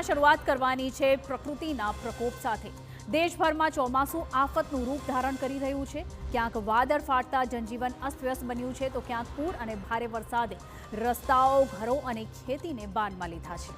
ગુજરાતમાં શરૂઆત કરવાની છે પ્રકૃતિના પ્રકોપ સાથે। દેશભરમાં ચોમાસું આફતનું રૂપ ધારણ કરી રહ્યું છે। ક્યાંક વાદળ ફાટતા જનજીવન અસ્તવ્યસ્ત બન્યું છે, તો ક્યાંક પૂર અને ભારે વરસાદે રસ્તાઓ, ઘરો અને ખેતીને બાનમાં લીધા છે।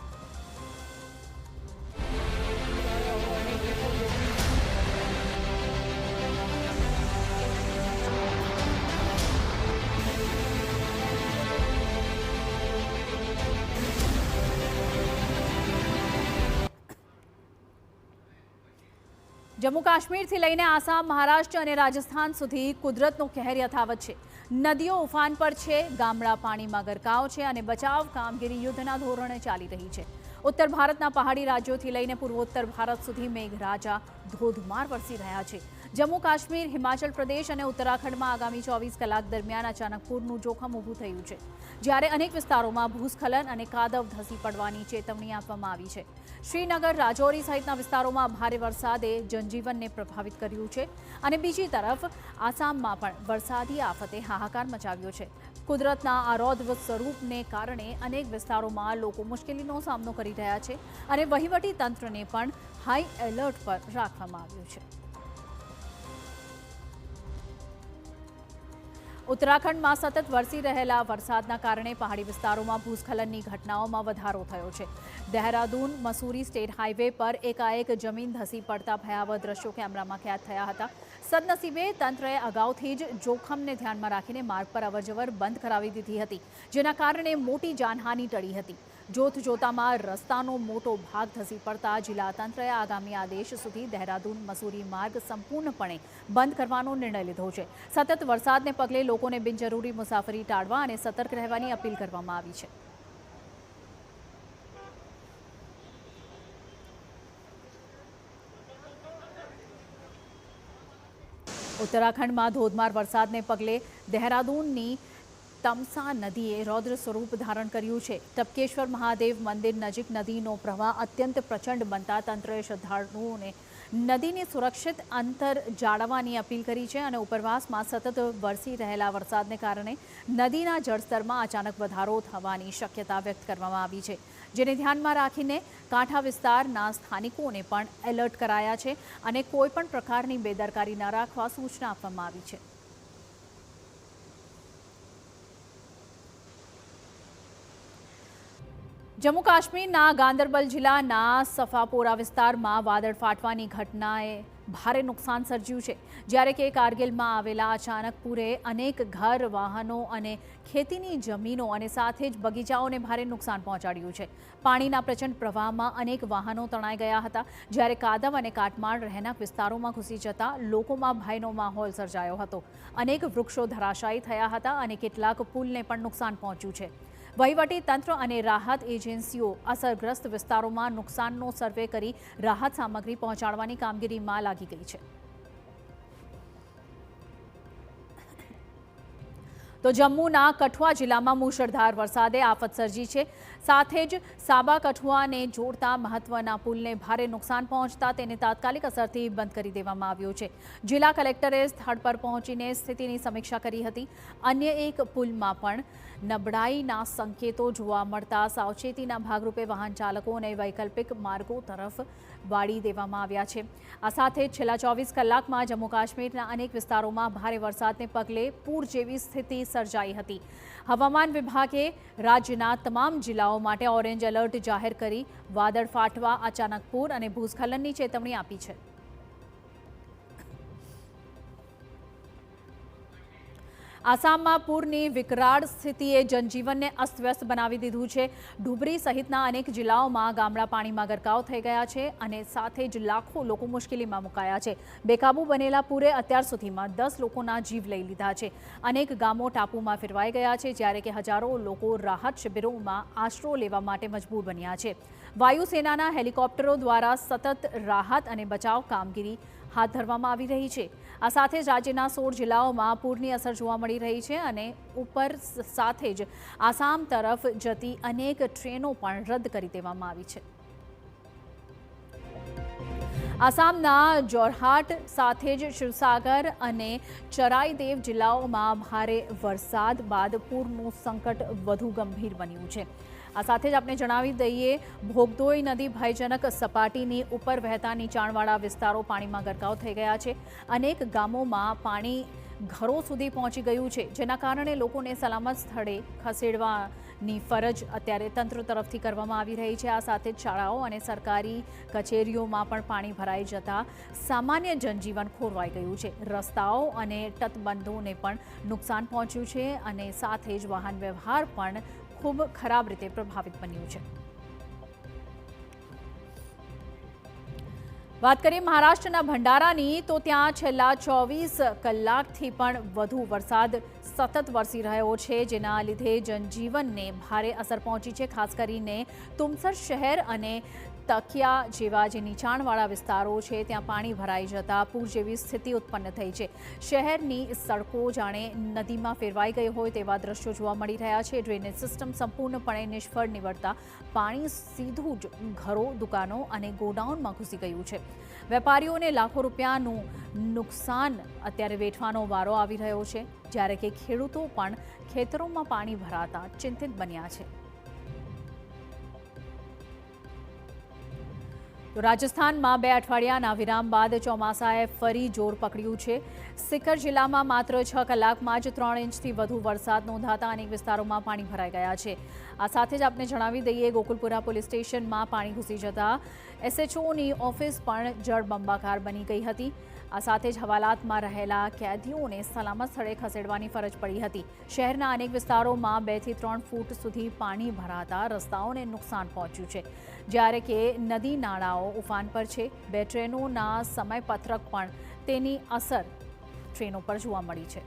जम्मू काश्मीर थी लईने आसाम, महाराष्ट्र और राजस्थान सुधी कुदरतनो कहर यथावत छे। नदीओ उफान पर छे, गामड़ा पाणीमां गरकाव छे अने बचाव कामगीरी युद्धना धोरणे चाली रही छे। उत्तर भारतना पहाड़ी राज्योथी लईने पूर्वोत्तर भारत सुधी मेघराजा धोधमार वरसी रह्या छे। जम्मू काश्मीर, हिमाचल प्रदेश और उत्तराखंड में आगामी 24 कलाक दरमियान अचानक पूरનું જોખમ ઊભું થયું છે, જ્યારે અનેક વિસ્તારોમાં ભૂસ્ખલન અને કાદવ ધસી પડવાની ચેતવણી આપવામાં આવી છે। શ્રીનગર, રાજૌરી સહિતના વિસ્તારોમાં ભારે વરસાદે જનજીવનને પ્રભાવિત કર્યું છે અને બીજી તરફ આસામમાં પણ વરસાદી આફતે હાહાકાર મચાવ્યો છે। કુદરતના આ રૌદ્ર સ્વરૂપને કારણે અનેક વિસ્તારોમાં લોકો મુશ્કેલીનો સામનો કરી રહ્યા છે અને વહીવટી તંત્રને પણ હાઈ એલર્ટ પર રાખવામાં આવ્યું છે। उत्तराखंड में सतत वरसी रहेला वरसादना कारणे पहाड़ी विस्तारों में भूस्खलननी घटनाओं में वधारो थयो छे। देहरादून मसूरी स्टेट हाईवे पर एकाएक जमीन धसी पड़ता भयावह दृश्यों कैमरा में कैद थया हता। सदनसीबे तंत्रए अगाउथी ज जोखमने ध्यान में राखीने मार्ग पर अवरजवर बंध करावी दीधी हती, जेना कारणे मोटी जानहानी टळी हती। जोत जोतामां रस्तानो मोटो भाग धसी पड़ता जिला तंत्रए आगामी आदेश सुधी देहरादून मसूरी मार्ग संपूर्णपणे बंद करवानो निर्णय लीधो छे। सतत वरसादने पगले लोकोने बिनजरूरी मुसाफरी टाळवा अने सतर्क रहेवानी अपील करवामां आवी छे। उत्तराखंड में धोधमार वरसादने पगले देहरादूननी तमसा नदीए रौद्र स्वरूप धारण कर्યું છે। ટપકેશ્વર મહાદેવ મંદિર નજીક નદીનો પ્રવાહ અત્યંત પ્રચંડ બનતા તંત્રએ શ્રદ્ધાળુઓને નદીની સુરક્ષિત અંતર જાળવવાની અપીલ કરી છે અને ઉપરવાસમાં સતત વરસી રહેલા વરસાદને કારણે નદીના જળસ્તરમાં અચાનક વધારો થવાની શક્યતા વ્યક્ત કરવામાં આવી છે, જેને ધ્યાનમાં રાખીને કાંઠા વિસ્તારના સ્થાનિકોને પણ એલર્ટ કરાયા છે અને કોઈપણ પ્રકારની બેદરકારી ન રાખવા સૂચના આપવામાં આવી છે। जम्मू काश्मीरना गांदरबल जिल्लाना सफापोरा विस्तारमां वादळ फाटवानी घटनाए भारे नुकसान सर्ज्યું છે, જ્યારે કે કારગિલમાં આવેલા અચાનક પૂરે અનેક ઘર, વાહનો અને ખેતીની જમીનો અને સાથે જ બગીચાઓને ભારે નુકસાન પહોંચાડ્યું છે। પાણીના પ્રચંડ પ્રવાહમાં અનેક વાહનો તણાઈ ગયા હતા, જ્યારે કાદવ અને કાટમાળ રહેણાંક વિસ્તારોમાં ઘૂસી જતા લોકોમાં ભયનો માહોલ સર્જાયો હતો। અનેક વૃક્ષો ધરાશાયી થયા હતા અને કેટલાક પુલને પણ નુકસાન પહોંચ્યું છે। वहीवटी तंत्र और राहत एजेंसीओ असरग्रस्त विस्तारों में नुकसाननो सर्वे करी राहत सामग्री पहोंचाडवानी कामगीरी में लागी गई है। तो जम्मूना कठुआ जिला में मूसळधार वरसादे आफत सर्जी है। साथ ज साबा कठुआ ने जोड़ता महत्वना पुलने भारे नुकसान पहोंचता तेने तात्कालिक असरथी बंद करी देवामां आव्यो छे। जिला कलेक्टरे स्थल पर पहोंचीने स्थितिनी समीक्षा करी हती। अन्य एक पुलमां पण नबळाईना संकेतो जोवा मळता सावचेतीना भागरूपे वाहन चालकोने वैकल्पिक मार्गो तरफ वाળી देवामां આવ્યા છે। આ સાથે છેલ્લા 24 કલાકમાં જમ્મુ કાશ્મીરના અનેક વિસ્તારોમાં ભારે વરસાદને પગલે પૂર જેવી સ્થિતિ સર્જાઈ હતી। હવામાન વિભાગે રાજ્યના તમામ જિલ્લાઓ માટે ઓરેન્જ એલર્ટ જાહેર કરી વાદળ ફાટવા, અચાનક પૂર અને ભૂસ્ખલનની ચેતવણી આપી છે। આસામમાં પૂરની વિકરાળ સ્થિતિએ જનજીવનને અસ્તવ્યસ્ત બનાવી દીધું છે। ધુબરી સહિતના અનેક જિલ્લાઓમાં ગામડા પાણીમાં ગરકાવ થઈ ગયા છે અને સાથે જ લાખો લોકો મુશ્કેલીમાં મુકાયા છે। બેકાબૂ બનેલા પૂરે અત્યાર સુધીમાં 10 લોકોના જીવ લઈ લીધા છે। અનેક ગામો ટાપુમાં ફેરવાઈ ગયા છે, જ્યારે કે હજારો લોકો રાહત શિબિરોમાં આશરો લેવા માટે મજબૂર બન્યા છે। વાયુસેનાના હેલિકોપ્ટરો દ્વારા સતત રાહત અને બચાવ કામગીરી હાથ ધરવામાં આવી રહી છે। આ સાથે જ રાજ્યના 16 જિલ્લાઓમાં પૂરની અસર જોવા મળી રહી છે અને ઉપર સાથે જ આસામ તરફ જતી અનેક ટ્રેનો પણ રદ કરી દેવામાં આવી છે। આસામના જોરહાટ સાથે જ શિવસાગર અને ચરાઈદેવ જિલ્લાઓમાં ભારે વરસાદ બાદ પૂરનું સંકટ વધુ ગંભીર બન્યું છે। આ સાથે જ આપણે જણાવી દઈએ, ભોગદોઈ નદી ભયજનક સપાટીની ઉપર વહેતા નીચાણવાળા વિસ્તારો પાણીમાં ગરકાવ થઈ ગયા છે. અનેક ગામોમાં પાણી ઘરો સુધી પહોંચી ગયું છે, જેના કારણે લોકોને સલામત સ્થળે ખસેડવાની ફરજ અત્યારે તંત્ર તરફથી કરવામાં આવી રહી છે. આ સાથે જ શાળાઓ અને સરકારી કચેરીઓમાં પણ પાણી ભરાઈ જતા સામાન્ય જનજીવન ખોરવાઈ ગયું છે. રસ્તાઓ અને તટબંધોને પણ નુકસાન પહોંચ્યું છે અને સાથે જ વાહન વ્યવહાર પણ ખૂબ ખરાબ રીતે પ્રભાવિત બન્યું છે. વાત કરીએ મહારાષ્ટ્રના ભંડારાની, તો ત્યાં છેલ્લા 24 કલાકથી પણ વધુ વરસાદ સતત વરસી રહ્યો છે, જેના લીધે જનજીવનને ભારે અસર પહોંચી છે. ખાસ કરીને તુમસર શહેર અને તકિયા જેવા જે નીચાણવાળા વિસ્તારો છે ત્યાં પાણી ભરાઈ જતા પૂર જેવી સ્થિતિ ઉત્પન્ન થઈ છે. શહેરની સડકો જાણે નદીમાં ફેરવાઈ ગઈ હોય તેવા દ્રશ્યો જોવા મળી રહ્યા છે. ડ્રેનેજ સિસ્ટમ સંપૂર્ણપણે નિષ્ફળ નીવડતા પાણી સીધું જ ઘરો, દુકાનો અને ગોડાઉનમાં ઘૂસી ગયું છે. વેપારીઓને લાખો રૂપિયાનું નુકસાન અત્યારે વેઠવાનો વારો આવી રહ્યો છે, જ્યારે કે ખેડૂતો પણ ખેતરોમાં પાણી ભરાતા ચિંતિત બન્યા છે. તો રાજસ્થાનમાં 2 અઠવાડિયાના વિરામ બાદ ચોમાસાએ ફરી જોર પકડ્યું છે. સિકર જિલ્લામાં માત્ર 6 કલાકમાં જ 3 ઇંચથી વધુ વરસાદ નોંધાતા અનેક વિસ્તારોમાં પાણી ભરાઈ ગયા છે. આ સાથે જ આપણે જણાવી દઈએ, ગોકુલપુરા પોલીસ સ્ટેશનમાં પાણી ઘૂસી જતા SHOની ઓફિસ પણ જળબંબાકાર બની ગઈ હતી. આ સાથે જ હવાલાતમાં રહેલા કેદીઓને સલામત સ્થળે ખસેડવાની ફરજ પડી હતી. શહેરના અનેક વિસ્તારોમાં 2 થી 3 ફૂટ સુધી પાણી ભરાતા રસ્તાઓને નુકસાન પહોંચ્યું છે, જ્યારે કે નદી નાળાઓ ઉફાન પર છે. 2 ટ્રેનોના સમયપત્રક પણ તેની અસર ટ્રેનો પર જોવા મળી છે.